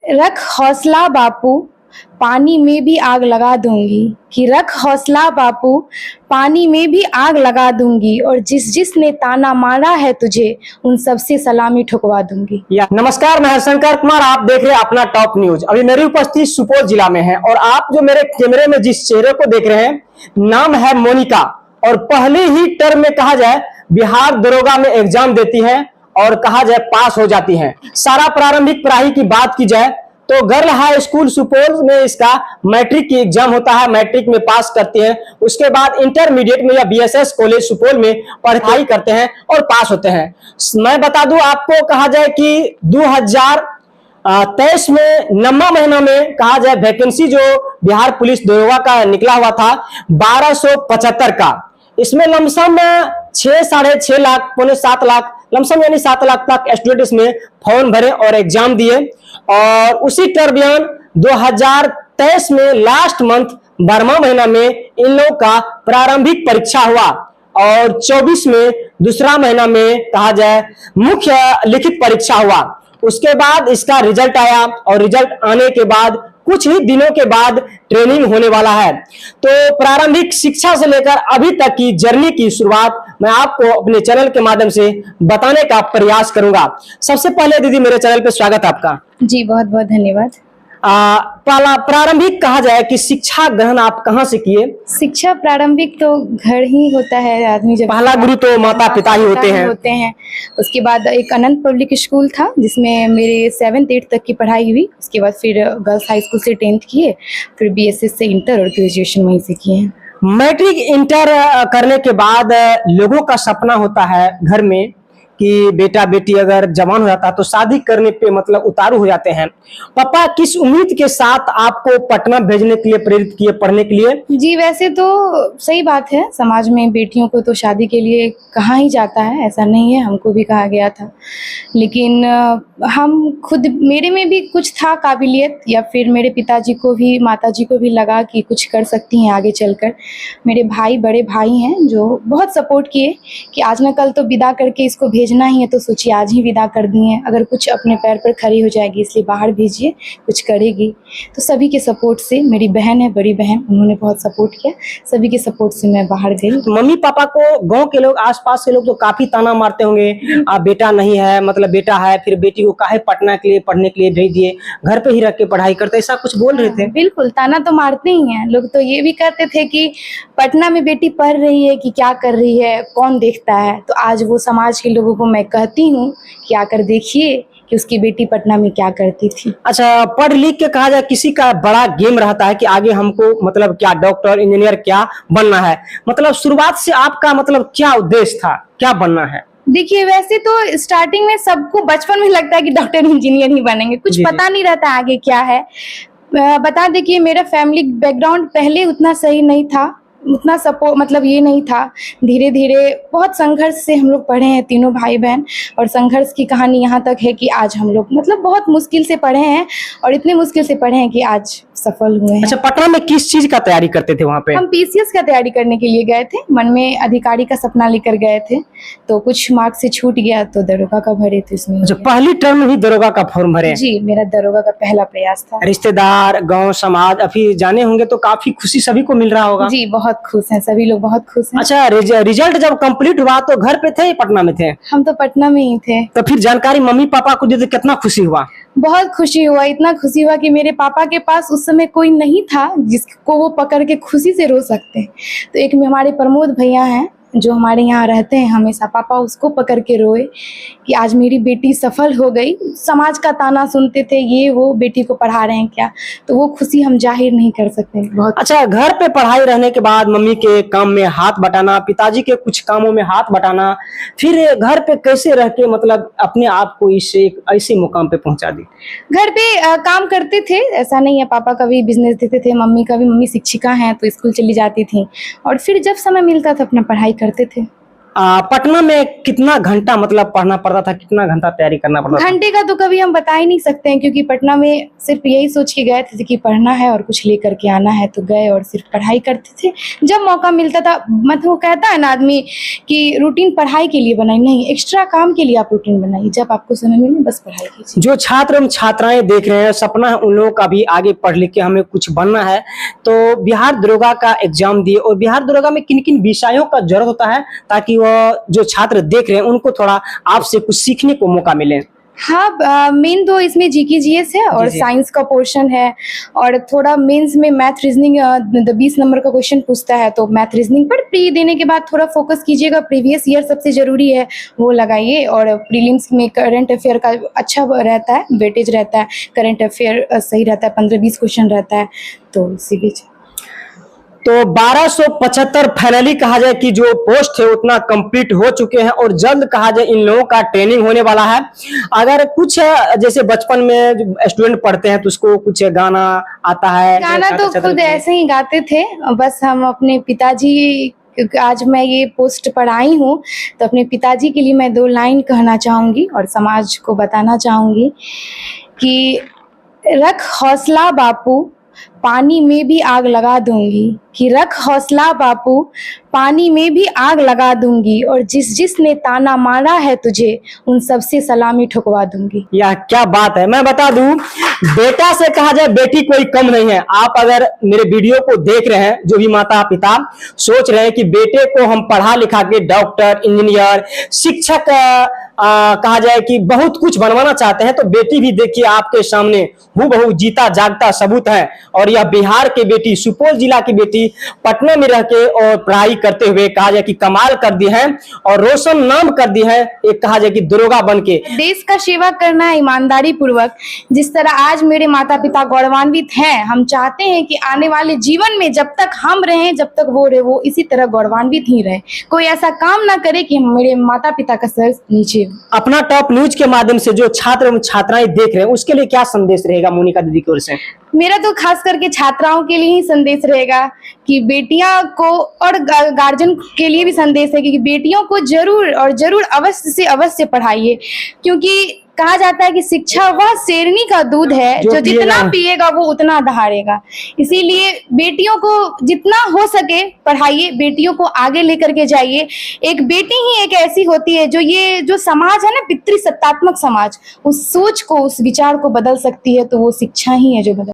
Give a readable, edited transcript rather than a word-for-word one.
रख हौसला बापू, पानी में भी आग लगा दूंगी। कि रख हौसला बापू, पानी में भी आग लगा दूंगी। और जिस जिसने ताना मारा है तुझे, उन सबसे सलामी ठुकवा दूंगी। नमस्कार, मैं हरशंकर कुमार, आप देख रहे हैं अपना टॉप न्यूज। अभी मेरी उपस्थिति सुपौल जिला में है और आप जो मेरे कैमरे में जिस चेहरे को देख रहे हैं, नाम है मोनिका। और पहले ही टर्म में कहा जाए बिहार दरोगा में एग्जाम देती है और कहा जाए पास हो जाती है। सारा प्रारंभिक पढ़ाई की बात की जाए तो गर्ल हाई स्कूल सुपौल में इसका मैट्रिक की एग्जाम होता है, मैट्रिक में पास करते हैं। उसके बाद इंटरमीडिएट में या बीएसएस कॉलेज सुपौल में पढ़ाई करते हैं और पास होते हैं। मैं बता दूं आपको, कहा जाए कि 2023 में 9वां महीना में कहा जाए वैकेंसी जो बिहार पुलिस दरोगा का निकला हुआ था 1275 का। इसमें लमसम 6 साढ़े 6 लाख पौने 7 लाख लमसम यानी 7 लाख तक स्टूडेंट इसमें फॉर्म भरे और एग्जाम दिए। और उसी दरमियान 2023 में लास्ट मंथ 12वां महीना में इन लोगों का प्रारंभिक परीक्षा हुआ और 24 में दूसरा महीना में कहा जाए मुख्य लिखित परीक्षा हुआ। उसके बाद इसका रिजल्ट आया और रिजल्ट आने के बाद कुछ ही दिनों के बाद ट्रेनिंग होने वाला है। तो प्रारंभिक शिक्षा से लेकर अभी तक की जर्नी की शुरुआत मैं आपको अपने चैनल के माध्यम से बताने का प्रयास करूंगा। सबसे पहले दीदी, मेरे चैनल पे स्वागत है आपका। जी बहुत बहुत धन्यवाद। पहला प्रारंभिक कहा जाए कि शिक्षा ग्रहण आप कहाँ से किए? शिक्षा प्रारंभिक तो घर ही होता है, आदमी जब पहला गुरु तो माता पिता ही होते हैं। उसके बाद एक अनंत पब्लिक स्कूल था जिसमें मेरे 7th 8th तक की पढ़ाई हुई। उसके बाद फिर गर्ल्स हाई स्कूल से 10th किए, फिर बीएसएस से इंटर और ग्रेजुएशन वहीं से किए हैं। मैट्रिक इंटर करने के बाद लोगों का सपना होता है घर में कि बेटा बेटी अगर जवान हो जाता है तो शादी करने पे मतलब उतारू हो जाते हैं। पापा किस उम्मीद के साथ आपको पटना भेजने के लिए प्रेरित किए पढ़ने के लिए? जी वैसे तो सही बात है, समाज में बेटियों को तो शादी के लिए कहा ही जाता है, ऐसा नहीं है, हमको भी कहा गया था। लेकिन हम खुद, मेरे में भी कुछ था काबिलियत, या फिर मेरे पिताजी को भी माताजी को भी लगा कि कुछ कर सकती हैं आगे चलकर। मेरे भाई, बड़े भाई हैं जो बहुत सपोर्ट किए कि आज न कल तो विदा करके इसको भेजना ही है, तो सोचिए आज ही विदा कर दिए, अगर कुछ अपने पैर पर खड़ी हो जाएगी इसलिए बाहर भेजिए, कुछ करेगी। तो सभी के सपोर्ट से, मेरी बहन है, बड़ी बहन, उन्होंने बहुत सपोर्ट किया, सभी के सपोर्ट से मैं बाहर गई। मम्मी पापा को गांव के लोग, आसपास के लोग तो काफी ताना मारते होंगे, आप बेटा नहीं है, मतलब बेटा है, फिर बेटी को काहे पटना के लिए पढ़ने के लिए भेज दिए, घर पे ही रख के पढ़ाई करते, ऐसा कुछ बोल रहे थे? बिल्कुल, ताना तो मारते ही हैं लोग। तो ये भी कहते थे कि पटना में बेटी पढ़ रही है कि क्या कर रही है, कौन देखता है। तो आज वो समाज के लोगों को मैं कहती हूँ कि आकर देखिए कि उसकी बेटी पटना में क्या करती थी। अच्छा, पढ़ लिख के कहा जाए किसी का बड़ा गेम रहता है कि आगे हमको मतलब क्या डॉक्टर इंजीनियर क्या बनना है, मतलब शुरुआत से आपका मतलब क्या उद्देश्य था, क्या बनना है? देखिए वैसे तो स्टार्टिंग में सबको बचपन में लगता है कि डॉक्टर इंजीनियर ही बनेंगे, कुछ पता नहीं रहता आगे क्या है। बता दें कि मेरा फैमिली बैकग्राउंड पहले उतना सही नहीं था, उतना सपोर्ट मतलब ये नहीं था। धीरे धीरे बहुत संघर्ष से हम लोग पढ़े हैं, तीनों भाई बहन, और संघर्ष की कहानी यहाँ तक है कि आज हम लोग मतलब बहुत मुश्किल से पढ़े हैं और इतने मुश्किल से पढ़े हैं कि आज सफल हुए हैं। अच्छा, पटना में किस चीज का तैयारी करते थे वहाँ पे? हम पीसीएस का तैयारी करने के लिए गए थे, मन में अधिकारी का सपना लेकर गए थे, तो कुछ मार्क्स से छूट गया तो दरोगा का भरे थे इसमें। अच्छा, पहली टर्म में ही दरोगा का फॉर्म भरे? जी, मेरा दरोगा का पहला प्रयास था। रिश्तेदार, गांव समाज अभी जाने होंगे तो काफी खुशी सभी को मिल रहा होगा? जी बहुत खुश हैं, सभी लोग बहुत खुश हैं। अच्छा, रिजल्ट जब कंप्लीट हुआ तो घर पे थे, पटना में थे? हम तो पटना में ही थे। तो फिर जानकारी मम्मी पापा को दी तो कितना खुशी हुआ? बहुत खुशी हुआ, इतना खुशी हुआ कि मेरे पापा के पास उस समय कोई नहीं था जिसको वो पकड़ के खुशी से रो सकते। तो एक में हमारे प्रमोद भैया हैं जो हमारे यहाँ रहते हैं हमेशा, पापा उसको पकड़ के रोए कि आज मेरी बेटी सफल हो गई। समाज का ताना सुनते थे, ये वो बेटी को पढ़ा रहे हैं क्या, तो वो खुशी हम जाहिर नहीं कर सकते बहुत। अच्छा, घर पे पढ़ाई रहने के बाद मम्मी के काम में हाथ बटाना, पिताजी के कुछ कामों में हाथ बटाना, फिर घर पे कैसे रह के मतलब अपने आप को इस एक ऐसे मुकाम पे पहुंचा दी? घर पे काम करते थे, ऐसा नहीं है, पापा का भी बिजनेस देते थे, मम्मी का भी, मम्मी शिक्षिका हैं तो स्कूल चली जाती थी, और फिर जब समय मिलता था अपना पढ़ाई करते थे। पटना में कितना घंटा मतलब पढ़ना पड़ता था, कितना घंटा तैयारी करना पड़ता था? घंटे का तो कभी हम बता ही नहीं सकते हैं, क्योंकि पटना में सिर्फ यही सोच के गए थे कि पढ़ना है और कुछ लेकर के आना है, तो गए और सिर्फ पढ़ाई करते थे जब मौका मिलता था। मतलब वो कहता है ना आदमी कि रूटीन पढ़ाई के लिए बनाई नहीं, एक्स्ट्रा काम के लिए आप रूटीन बनाइए, जब आपको समय मिले बस पढ़ाई कीजिए। जो छात्र एवं छात्राएं देख रहे हैं, सपना है उन लोगों का भी आगे पढ़ लिख के हमें कुछ बनना है, तो बिहार दरोगा का एग्जाम दिए। और बिहार दरोगा में किन किन विषयों का जरूरत होता है, ताकि वह जो छात्र देख रहे हैं उनको थोड़ा आपसे कुछ सीखने को मौका मिले? हाँ, मेन तो इसमें जीके जीएस है और जी। साइंस का पोर्शन है, और थोड़ा मेंस में मैथ रीजनिंग 20 नंबर का क्वेश्चन पूछता है, तो मैथ रीजनिंग पर प्री देने के बाद थोड़ा फोकस कीजिएगा। प्रीवियस ईयर सबसे ज़रूरी है, वो लगाइए। और प्रीलिम्स में करंट अफेयर का अच्छा रहता है, वेटेज रहता है, करंट अफेयर सही रहता है, 15-20 क्वेश्चन रहता है, तो इसी बीच। तो 1275 फाइनली कहा जाए कि जो पोस्ट है उतना कंप्लीट हो चुके हैं, और जल्द कहा जाए इन लोगों का ट्रेनिंग होने वाला है। अगर कुछ जैसे बचपन में स्टूडेंट पढ़ते हैं तो उसको कुछ गाना आता है? गाना तो खुद ऐसे ही गाते थे, बस हम अपने पिताजी, क्योंकि आज मैं ये पोस्ट पर आई हूँ, तो अपने पिताजी के लिए मैं 2 लाइन कहना चाहूँगी और समाज को बताना चाहूँगी कि रख हौसला बापू, पानी में भी आग लगा दूंगी, कि रख हौसला बापू, पानी में भी आग लगा दूंगी, और जिस जिसने ताना मारा है तुझे, उन सबसे सलामी ठुकवा दूंगी। यह क्या बात है! मैं बता दूं, बेटा से कहा जाए बेटी कोई कम नहीं है। आप अगर मेरे वीडियो को देख रहे हैं, जो भी माता पिता सोच रहे हैं कि बेटे को हम पढ़ा लिखा के डॉक्टर, इंजीनियर, शिक्षक कहा जाए कि बहुत कुछ बनवाना चाहते हैं, तो बेटी भी देखिए आपके सामने हूबहू जीता जागता सबूत है। और यह बिहार की बेटी, सुपौल जिला की बेटी, पटना में रह के और पढ़ाई करते हुए कहा जाए कि कमाल कर दी है और रोशन नाम कर दी है, एक कहा जाए कि दरोगा बन के। देश का सेवा करना है ईमानदारी पूर्वक। जिस तरह आज मेरे माता पिता गौरवान्वित हैं, हम चाहते हैं कि आने वाले जीवन में जब तक हम रहें, जब तक वो रहे, वो इसी तरह गौरवान्वित ही रहे। कोई ऐसा काम ना करे कि मेरे माता पिता का सर नीचे। अपना टॉप न्यूज के माध्यम से जो छात्र एवं छात्राएं देख रहे हैं, उसके लिए क्या संदेश रहेगा मोनिका दीदी की ओर से? मेरा तो खास करके छात्राओं के लिए ही संदेश रहेगा कि बेटियां को, और गार्जियन के लिए भी संदेश है कि बेटियों को जरूर और जरूर अवश्य से अवश्य पढ़ाइए, क्योंकि कहा जाता है कि शिक्षा वह शेरनी का दूध है जो जितना पिएगा वो उतना दहाड़ेगा। इसीलिए बेटियों को जितना हो सके पढ़ाइए, बेटियों को आगे लेकर के जाइए। एक बेटी ही एक ऐसी होती है जो ये जो समाज है ना, पितृसत्तात्मक समाज, उस सोच को, उस विचार को बदल सकती है, तो वो शिक्षा ही है जो बदल